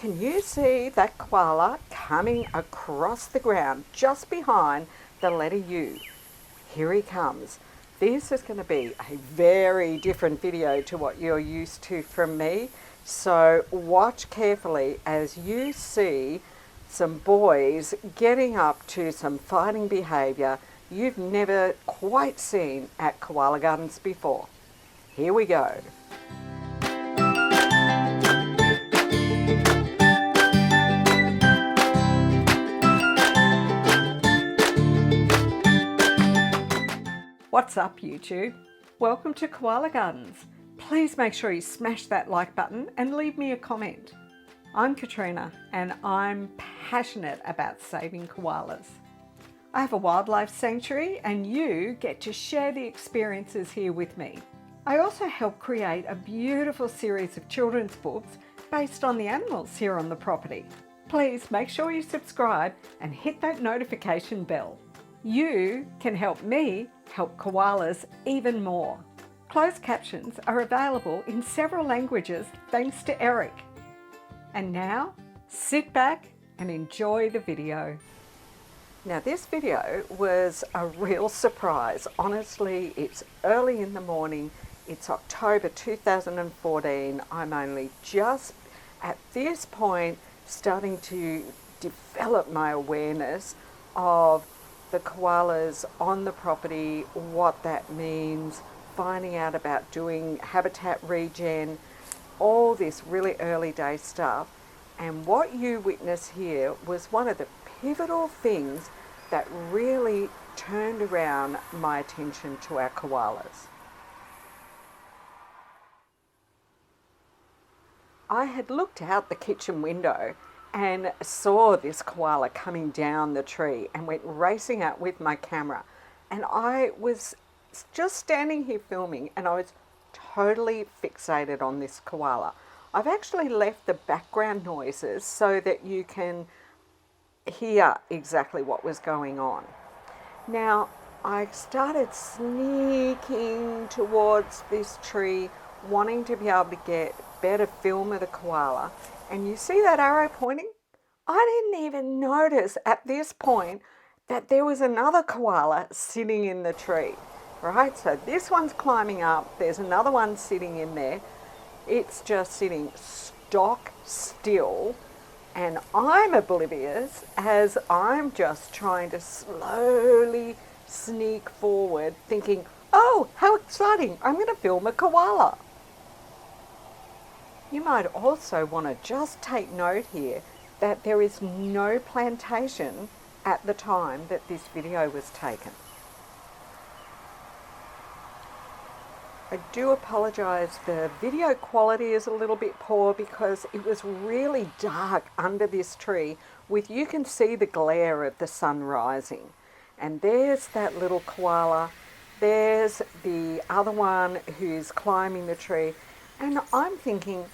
can you see that koala coming across the ground just behind the letter U? Here he comes. This is going to be a very different video to what you're used to from me. So watch carefully as you see some boys getting up to some fighting behaviour you've never quite seen at Koala Gardens before. Here we go. What's up, YouTube? Welcome to Koala Gardens. Please make sure you smash that like button and leave me a comment. I'm Katrina and I'm passionate about saving koalas. I have a wildlife sanctuary and you get to share the experiences here with me. I also help create a beautiful series of children's books based on the animals here on the property. Please make sure you subscribe and hit that notification bell. You can help me help koalas even more. Closed captions are available in several languages thanks to Eric. And now, sit back and enjoy the video. Now this video was a real surprise. Honestly, it's early in the morning. It's October 2014. I'm only just at this point starting to develop my awareness of the koalas on the property, what that means, finding out about doing habitat regen, all this really early day stuff. And what you witness here was one of the pivotal things that really turned around my attention to our koalas. I had looked out the kitchen window and saw this koala coming down the tree and went racing out with my camera. And I was just standing here filming and I was totally fixated on this koala. I've actually left the background noises so that you can hear exactly what was going on. Now, I started sneaking towards this tree, wanting to be able to get better film of the koala. And you see that arrow pointing? I didn't even notice at this point that there was another koala sitting in the tree, right? So this one's climbing up, there's another one sitting in there. It's just sitting stock still, and I'm oblivious as I'm just trying to slowly sneak forward, thinking, oh, how exciting, I'm going to film a koala. You might also want to just take note here that there is no plantation at the time that this video was taken. I do apologise, the video quality is a little bit poor because it was really dark under this tree you can see the glare of the sun rising. And there's that little koala, there's the other one who's climbing the tree, and I'm thinking,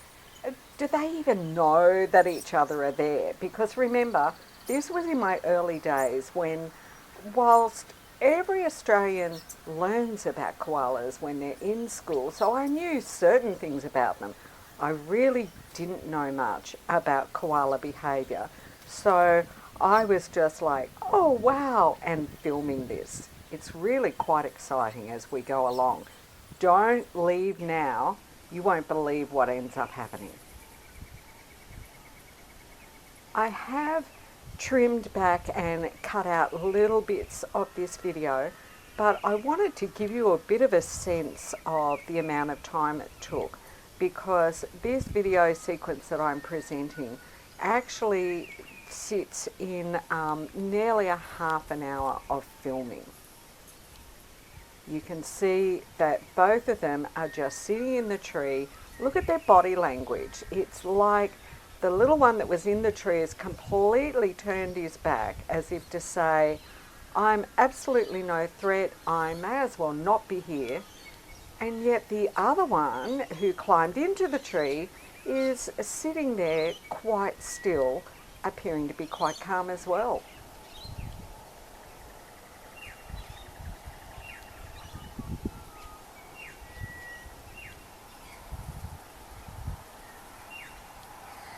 do they even know that each other are there? Because remember, this was in my early days when, whilst every Australian learns about koalas when they're in school, so I knew certain things about them. I really didn't know much about koala behaviour. So I was just like, oh wow, and filming this. It's really quite exciting as we go along. Don't leave now, you won't believe what ends up happening. I have trimmed back and cut out little bits of this video, but I wanted to give you a bit of a sense of the amount of time it took, because this video sequence that I'm presenting actually sits in nearly a half an hour of filming. You can see that both of them are just sitting in the tree. Look at their body language. It's like the little one that was in the tree has completely turned his back as if to say, I'm absolutely no threat, I may as well not be here. And yet the other one who climbed into the tree is sitting there quite still, appearing to be quite calm as well.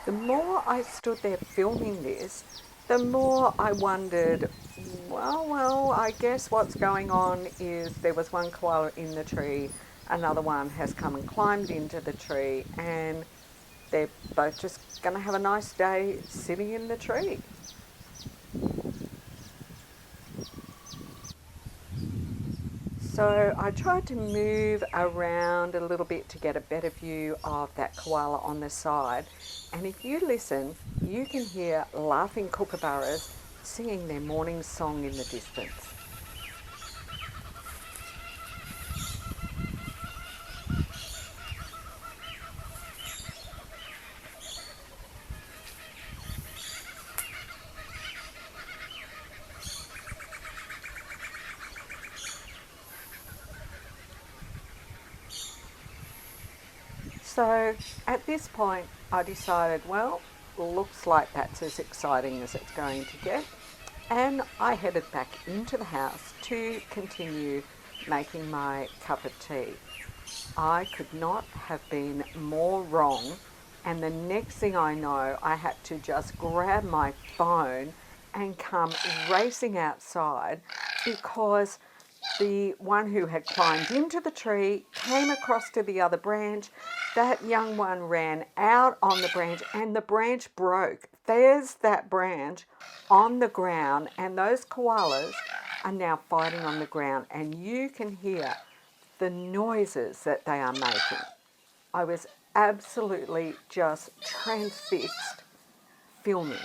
The more I stood there filming this, the more I wondered, well, I guess what's going on is there was one koala in the tree, another one has come and climbed into the tree, and they're both just going to have a nice day sitting in the tree. So I tried to move around a little bit to get a better view of that koala on the side. And if you listen, you can hear laughing kookaburras singing their morning song in the distance. So at this point, I decided, well, looks like that's as exciting as it's going to get. And I headed back into the house to continue making my cup of tea. I could not have been more wrong. And the next thing I know, I had to just grab my phone and come racing outside because the one who had climbed into the tree came across to the other branch. That young one ran out on the branch and the branch broke. There's that branch on the ground, and those koalas are now fighting on the ground, and you can hear the noises that they are making. I was absolutely just transfixed filming.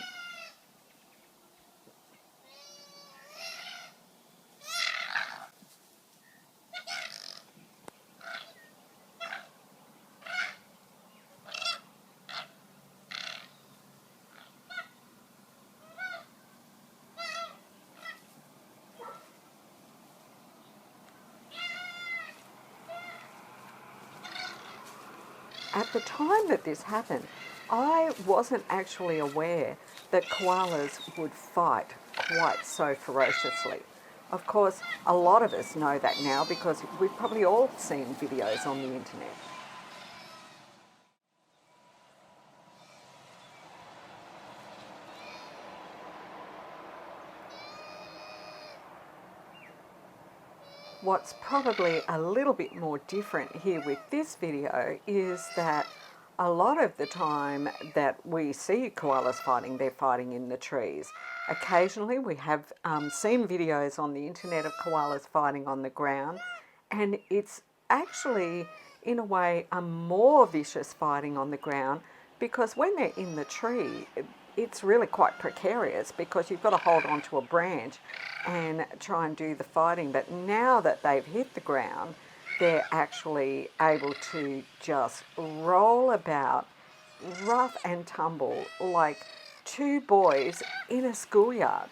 At the time that this happened, I wasn't actually aware that koalas would fight quite so ferociously. Of course, a lot of us know that now because we've probably all seen videos on the internet. What's probably a little bit more different here with this video is that a lot of the time that we see koalas fighting, they're fighting in the trees. Occasionally we have seen videos on the internet of koalas fighting on the ground, and it's actually in a way a more vicious fighting on the ground because when they're in the tree, it's really quite precarious because you've got to hold on to a branch and try and do the fighting. But now that they've hit the ground, they're actually able to just roll about, rough and tumble, like two boys in a schoolyard.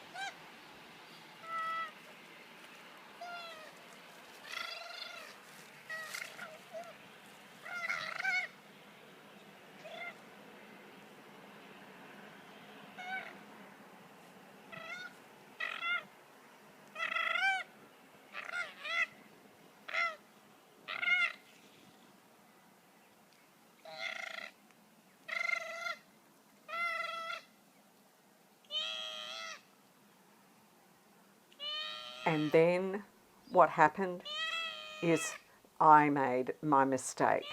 And then what happened is I made my mistake.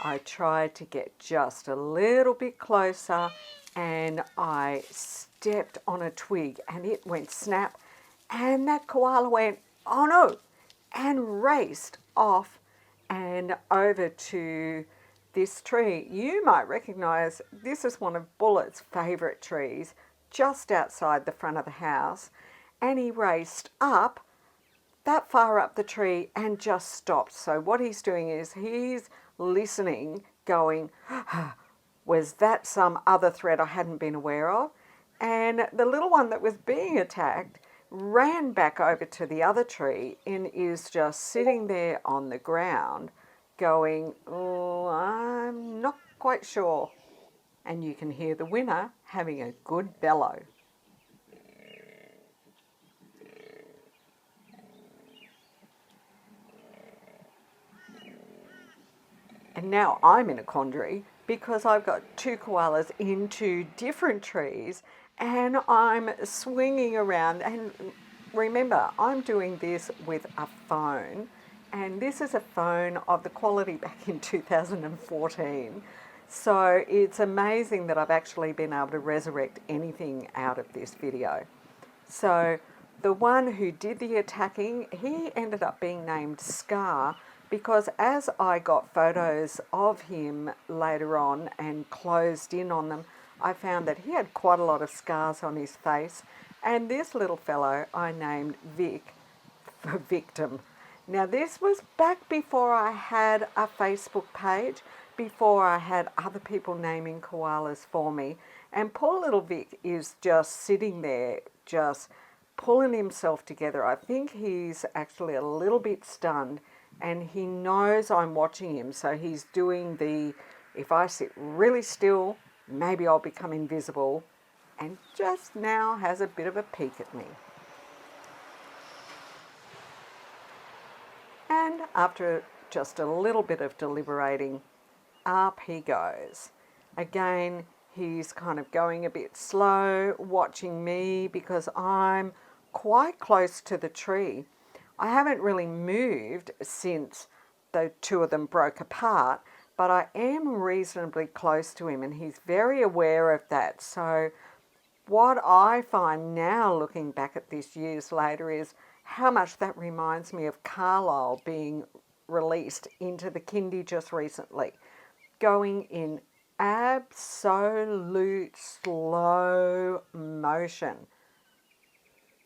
I tried to get just a little bit closer and I stepped on a twig and it went snap, and that koala went, oh no, and raced off and over to this tree. You might recognise this is one of Bullet's favourite trees just outside the front of the house, and he raced up that far up the tree and just stopped. So what he's doing is he's listening, going, was that some other threat I hadn't been aware of? And the little one that was being attacked ran back over to the other tree and is just sitting there on the ground going, oh, I'm not quite sure. And you can hear the winner having a good bellow. And now I'm in a quandary because I've got two koalas in two different trees and I'm swinging around. And remember, I'm doing this with a phone, and this is a phone of the quality back in 2014. So it's amazing that I've actually been able to resurrect anything out of this video. So the one who did the attacking, he ended up being named Scar because as I got photos of him later on and closed in on them, I found that he had quite a lot of scars on his face. And this little fellow I named Vic for Victim. Now this was back before I had a Facebook page, before I had other people naming koalas for me. And poor little Vic is just sitting there, just pulling himself together. I think he's actually a little bit stunned and he knows I'm watching him. So he's doing the, if I sit really still, maybe I'll become invisible, and just now has a bit of a peek at me. And after just a little bit of deliberating, up he goes. Again, he's kind of going a bit slow, watching me because I'm quite close to the tree. I haven't really moved since the two of them broke apart, but I am reasonably close to him and he's very aware of that. So what I find now, looking back at this years later, is how much that reminds me of Carlisle being released into the Kindy just recently, going in absolute slow motion.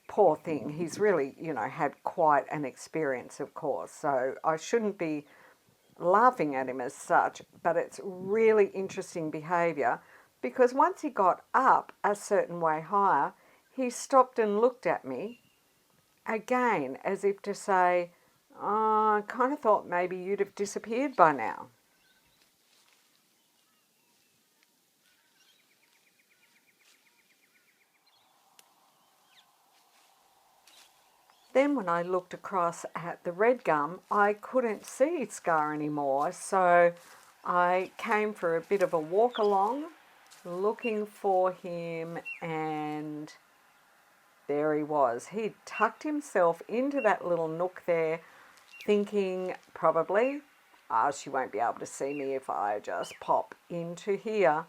Poor thing, he's really, had quite an experience, of course, so I shouldn't be laughing at him as such, but it's really interesting behaviour because once he got up a certain way higher, he stopped and looked at me again as if to say, oh, I kind of thought maybe you'd have disappeared by now. Then when I looked across at the red gum, I couldn't see Scar anymore, so I came for a bit of a walk along, looking for him, and there he was. He'd tucked himself into that little nook there, thinking probably, she won't be able to see me if I just pop into here.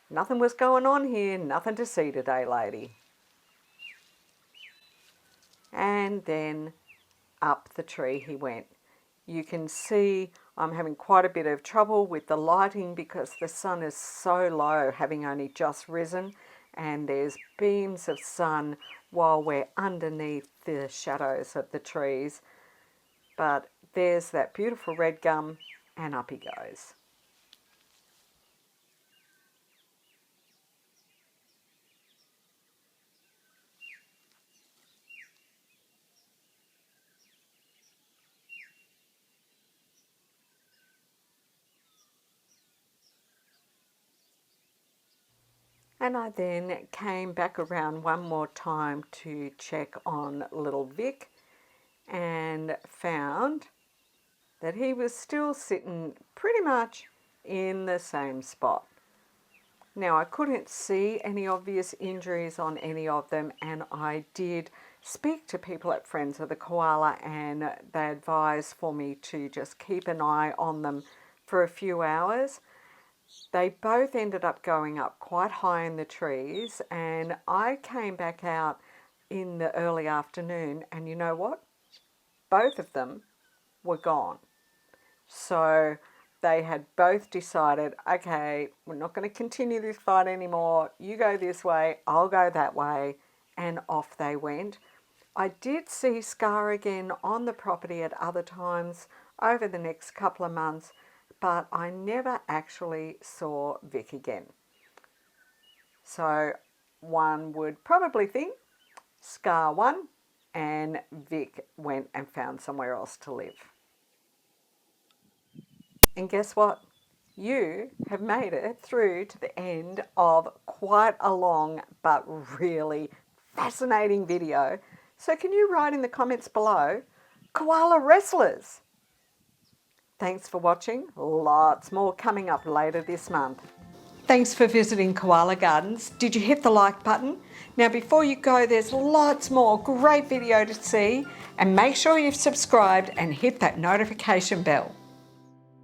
Nothing was going on here, nothing to see today, lady. And then up the tree he went. You can see I'm having quite a bit of trouble with the lighting because the sun is so low, having only just risen, and there's beams of sun while we're underneath the shadows of the trees. But there's that beautiful red gum, and up he goes. And I then came back around one more time to check on little Vic and found that he was still sitting pretty much in the same spot. Now, I couldn't see any obvious injuries on any of them, and I did speak to people at Friends of the Koala, and they advised for me to just keep an eye on them for a few hours. They both ended up going up quite high in the trees, and I came back out in the early afternoon, and you know what? Both of them were gone. So they had both decided, okay, we're not going to continue this fight anymore. You go this way, I'll go that way, and off they went. I did see Scar again on the property at other times over the next couple of months, but I never actually saw Vic again. So one would probably think Scar won and Vic went and found somewhere else to live. And guess what? You have made it through to the end of quite a long but really fascinating video. So can you write in the comments below, koala wrestlers? Thanks for watching. Lots more coming up later this month. Thanks for visiting Koala Gardens. Did you hit the like button? Now before you go, there's lots more great video to see, and make sure you've subscribed and hit that notification bell.